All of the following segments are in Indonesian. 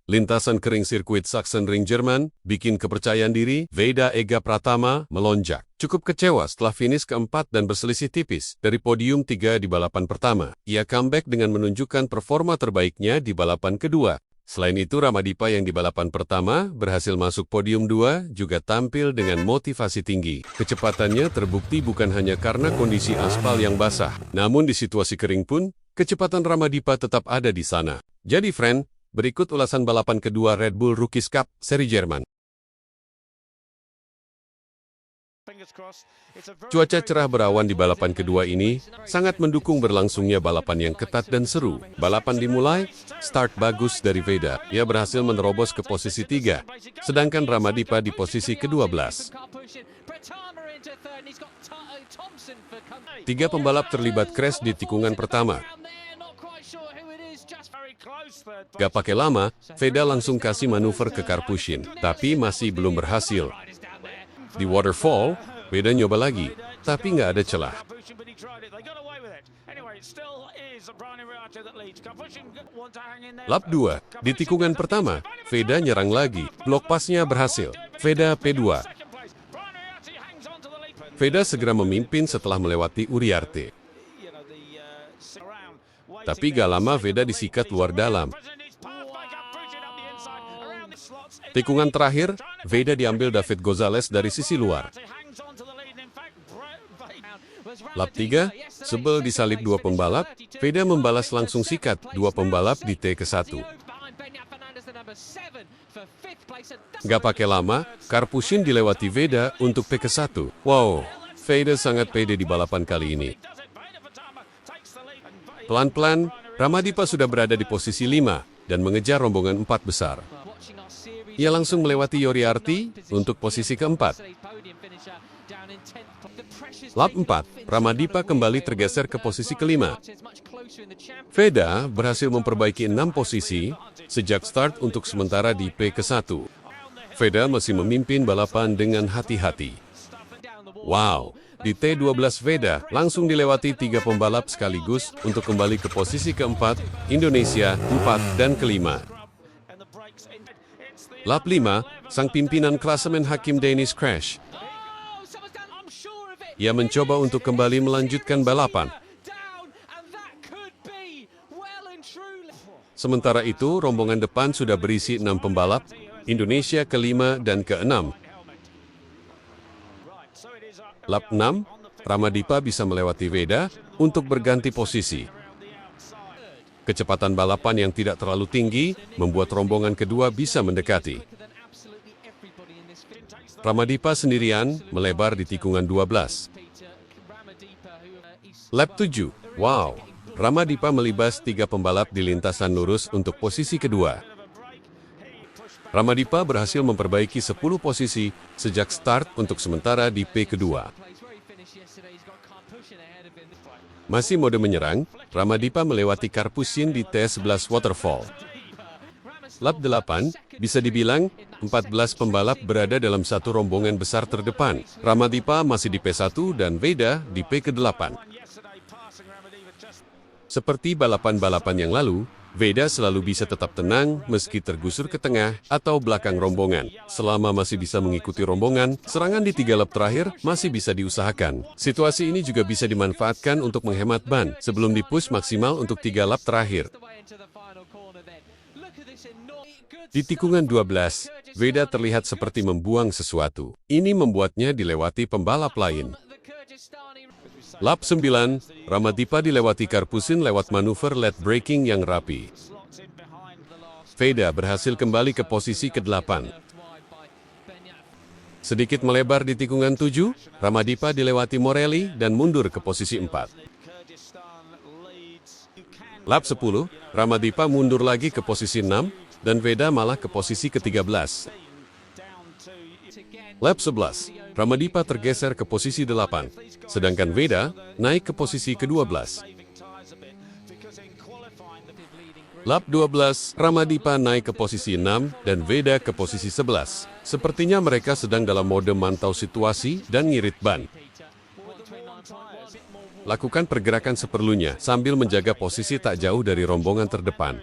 Lintasan kering sirkuit Sachsenring Jerman bikin kepercayaan diri Veda Ega Pratama melonjak. Cukup kecewa setelah finish keempat dan berselisih tipis dari podium 3 di balapan pertama. Ia comeback dengan menunjukkan performa terbaiknya di balapan kedua. Selain itu, Ramadipa yang di balapan pertama berhasil masuk podium 2 juga tampil dengan motivasi tinggi. Kecepatannya terbukti bukan hanya karena kondisi aspal yang basah, namun di situasi kering pun, kecepatan Ramadipa tetap ada di sana. Jadi, friend, berikut ulasan balapan kedua Red Bull Rookies Cup seri Jerman. Cuaca cerah berawan di balapan kedua ini sangat mendukung berlangsungnya balapan yang ketat dan seru. Balapan dimulai, start bagus dari Veda. Ia berhasil menerobos ke posisi 3, sedangkan Ramadipa di posisi ke-12. 3 pembalap terlibat crash di tikungan pertama. Gak pakai lama, Veda langsung kasih manuver ke Karpusin, tapi masih belum berhasil. Di waterfall, Veda nyoba lagi, tapi nggak ada celah. Lap 2, di tikungan pertama, Veda nyerang lagi, blok pasnya berhasil. Veda P2. Veda segera memimpin setelah melewati Uriarte. Tapi gak lama Veda disikat luar dalam. Tikungan terakhir, Veda diambil David Gonzalez dari sisi luar. Lap 3, sebel disalip 2 pembalap, Veda membalas langsung sikat 2 pembalap di T ke-1. Gak pakai lama, Karpusin dilewati Veda untuk P ke-1. Wow, Veda sangat pede di balapan kali ini. Pelan-pelan, Ramadipa sudah berada di posisi 5 dan mengejar rombongan 4 besar. Ia langsung melewati Uriarte untuk posisi keempat. Lap 4, Ramadipa kembali tergeser ke posisi kelima. Veda berhasil memperbaiki 6 posisi sejak start untuk sementara di P ke-1. Veda masih memimpin balapan dengan hati-hati. Wow, di T12 Veda langsung dilewati 3 pembalap sekaligus untuk kembali ke posisi keempat, Indonesia 4 dan kelima. Lap 5, sang pimpinan klasemen Hakim Danish crash. Ia mencoba untuk kembali melanjutkan balapan. Sementara itu, rombongan depan sudah berisi 6 pembalap, Indonesia ke-5 dan ke-6. Lap 6, Ramadipa bisa melewati Veda untuk berganti posisi. Kecepatan balapan yang tidak terlalu tinggi membuat rombongan kedua bisa mendekati. Ramadipa sendirian melebar di tikungan 12. Lap 7, wow, Ramadipa melibas 3 pembalap di lintasan lurus untuk posisi kedua. Ramadipa berhasil memperbaiki 10 posisi sejak start untuk sementara di P kedua. Masih mode menyerang, Ramadipa melewati Karpusin di T11 waterfall. Lap 8, bisa dibilang 14 pembalap berada dalam satu rombongan besar terdepan. Ramadipa masih di P1 dan Veda di P ke-8. Seperti balapan-balapan yang lalu, Veda selalu bisa tetap tenang meski tergusur ke tengah atau belakang rombongan. Selama masih bisa mengikuti rombongan, serangan di 3 lap terakhir masih bisa diusahakan. Situasi ini juga bisa dimanfaatkan untuk menghemat ban sebelum dipush maksimal untuk 3 lap terakhir. Di tikungan 12, Veda terlihat seperti membuang sesuatu. Ini membuatnya dilewati pembalap lain. Lap 9, Ramadipa dilewati Karpusin lewat manuver led braking yang rapi. Veda berhasil kembali ke posisi ke-8. Sedikit melebar di tikungan 7, Ramadipa dilewati Morelli dan mundur ke posisi 4. Lap 10, Ramadipa mundur lagi ke posisi 6, dan Veda malah ke posisi ke-13. Lap 11, Ramadipa tergeser ke posisi 8, sedangkan Veda naik ke posisi ke-12. Lap 12, Ramadipa naik ke posisi 6 dan Veda ke posisi 11. Sepertinya mereka sedang dalam mode mantau situasi dan ngirit ban. Lakukan pergerakan seperlunya sambil menjaga posisi tak jauh dari rombongan terdepan.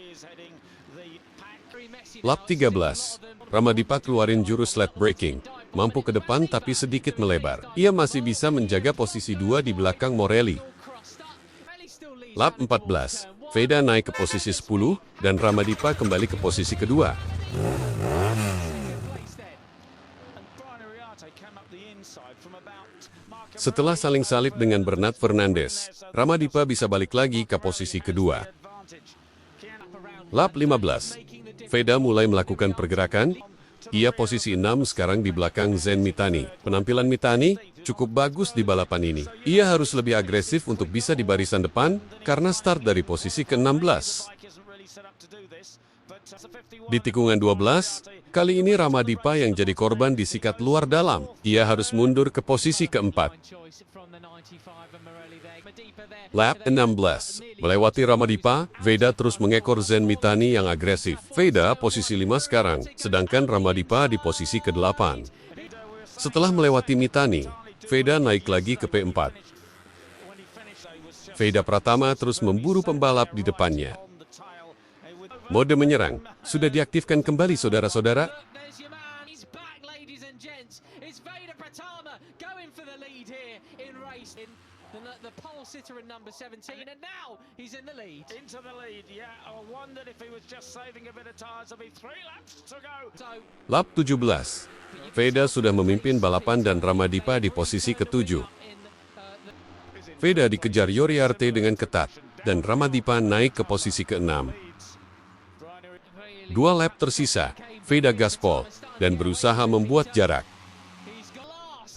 Lap 13. Ramadipa keluarin jurus lap breaking. Mampu ke depan tapi sedikit melebar. Ia masih bisa menjaga posisi 2 di belakang Morelli. Lap 14. Veda naik ke posisi 10 dan Ramadipa kembali ke posisi kedua. Setelah saling salib dengan Bernat Fernandes, Ramadipa bisa balik lagi ke posisi kedua. Lap 15. Veda mulai melakukan pergerakan. Ia posisi 6 sekarang di belakang Zen Mitani. Penampilan Mitani cukup bagus di balapan ini. Ia harus lebih agresif untuk bisa di barisan depan karena start dari posisi ke-16. Di tikungan 12, kali ini Ramadipa yang jadi korban disikat luar dalam. Ia harus mundur ke posisi keempat. Lap 16. Melewati Ramadipa, Veda terus mengekor Zen Mitani yang agresif. Veda posisi 5 sekarang, sedangkan Ramadipa di posisi ke-8. Setelah melewati Mitani, Veda naik lagi ke P4. Veda Pratama terus memburu pembalap di depannya. Mode menyerang sudah diaktifkan kembali, saudara-saudara. Lap 17. Veda sudah memimpin balapan dan Ramadipa di posisi ke-7. Veda dikejar Uriarte dengan ketat dan Ramadipa naik ke posisi ke-6. 2 lap tersisa, Veda gaspol dan berusaha membuat jarak.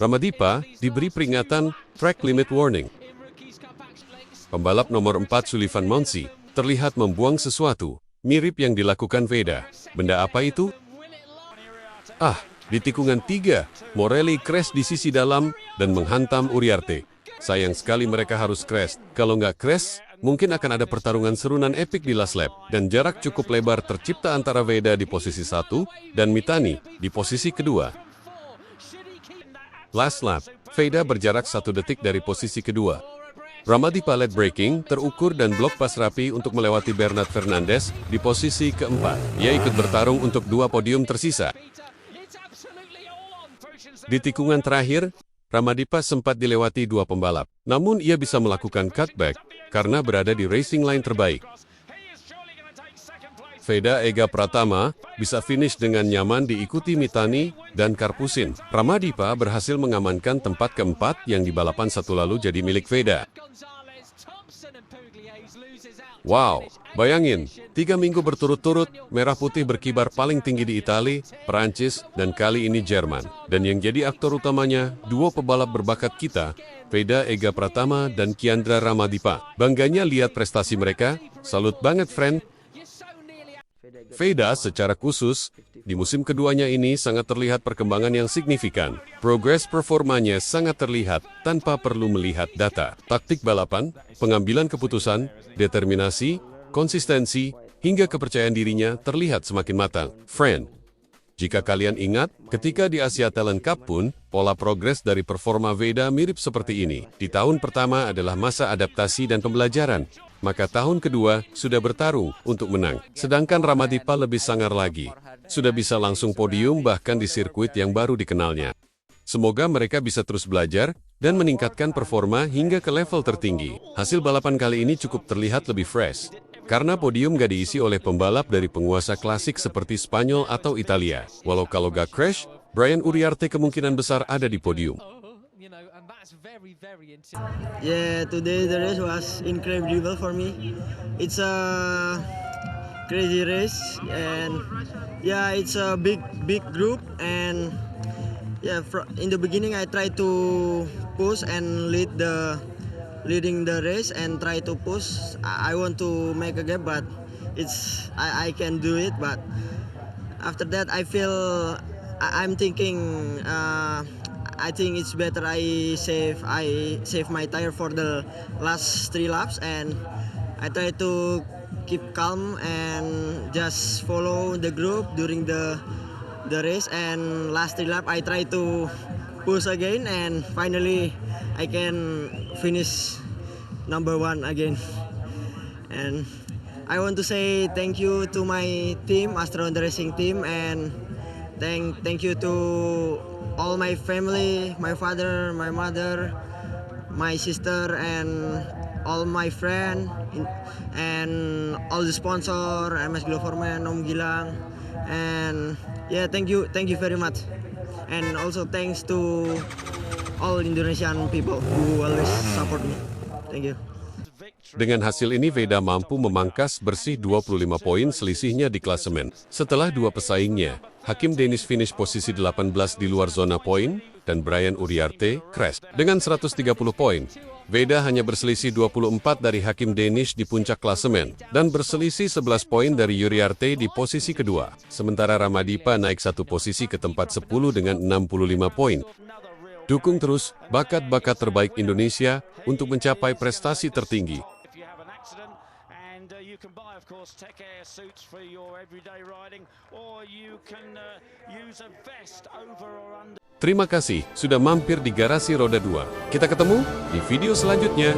Ramadipa diberi peringatan track limit warning. Pembalap nomor 4 Sullivan Monsi terlihat membuang sesuatu, mirip yang dilakukan Veda. Benda apa itu? Di tikungan 3, Morelli crash di sisi dalam dan menghantam Uriarte. Sayang sekali mereka harus crash. Kalau nggak crash, mungkin akan ada pertarungan serunan epik di last lap. Dan jarak cukup lebar tercipta antara Veda di posisi 1 dan Mitani di posisi kedua. Last lap, Veda berjarak 1 detik dari posisi kedua. Ramadipa led braking terukur dan blok pas rapi untuk melewati Bernat Fernandes di posisi keempat. Ia ikut bertarung untuk 2 podium tersisa. Di tikungan terakhir, Ramadipa sempat dilewati 2 pembalap. Namun ia bisa melakukan cutback karena berada di racing line terbaik. Veda Ega Pratama bisa finish dengan nyaman diikuti Mitani dan Karpusin. Ramadipa berhasil mengamankan tempat keempat yang di balapan satu lalu jadi milik Veda. Wow, bayangin, 3 minggu berturut-turut, merah putih berkibar paling tinggi di Italia, Perancis, dan kali ini Jerman. Dan yang jadi aktor utamanya, duo pebalap berbakat kita, Veda Ega Pratama dan Kiandra Ramadipa. Bangganya lihat prestasi mereka, salut banget friend. Veda secara khusus, di musim keduanya ini sangat terlihat perkembangan yang signifikan. Progres performanya sangat terlihat tanpa perlu melihat data. Taktik balapan, pengambilan keputusan, determinasi, konsistensi, hingga kepercayaan dirinya terlihat semakin matang. Friend, jika kalian ingat, ketika di Asia Talent Cup pun, pola progres dari performa Veda mirip seperti ini. Di tahun pertama adalah masa adaptasi dan pembelajaran. Maka tahun kedua sudah bertarung untuk menang. Sedangkan Ramadipa lebih sangar lagi. Sudah bisa langsung podium bahkan di sirkuit yang baru dikenalnya. Semoga mereka bisa terus belajar dan meningkatkan performa hingga ke level tertinggi. Hasil balapan kali ini cukup terlihat lebih fresh. Karena podium gak diisi oleh pembalap dari penguasa klasik seperti Spanyol atau Italia. Walau kalau gak crash, Brian Uriarte kemungkinan besar ada di podium. Yeah, today the race was incredible for me. It's a crazy race and yeah, it's a big group and yeah, in the beginning I tried to push and leading the race and try to push. I want to make a gap, but I can do it. But after that, I'm thinking. I think it's better I save my tire for the last 3 laps, and I try to keep calm and just follow the group during the race. And last 3 lap I try to push again, and finally I can finish number 1 again. And I want to say thank you to my team, Astro Honda Racing team, and thank you to all my family, my father, my mother, my sister, and all my friend, and all the sponsor, MS Gloverman, Om Gilang, and yeah, thank you very much, and also thanks to all Indonesian people who always support me. Thank you. Dengan hasil ini Veda mampu memangkas bersih 25 poin selisihnya di klasemen. Setelah dua pesaingnya, Hakim Danish finish posisi 18 di luar zona poin, dan Brian Uriarte crash dengan 130 poin. Veda hanya berselisih 24 dari Hakim Danish di puncak klasemen, dan berselisih 11 poin dari Uriarte di posisi kedua. Sementara Ramadipa naik satu posisi ke tempat 10 dengan 65 poin. Dukung terus bakat-bakat terbaik Indonesia untuk mencapai prestasi tertinggi. You can buy, of course, tech air suits for your everyday riding, or you can use a vest over or under. Terima kasih sudah mampir di Garasi Roda 2. Kita ketemu di video selanjutnya.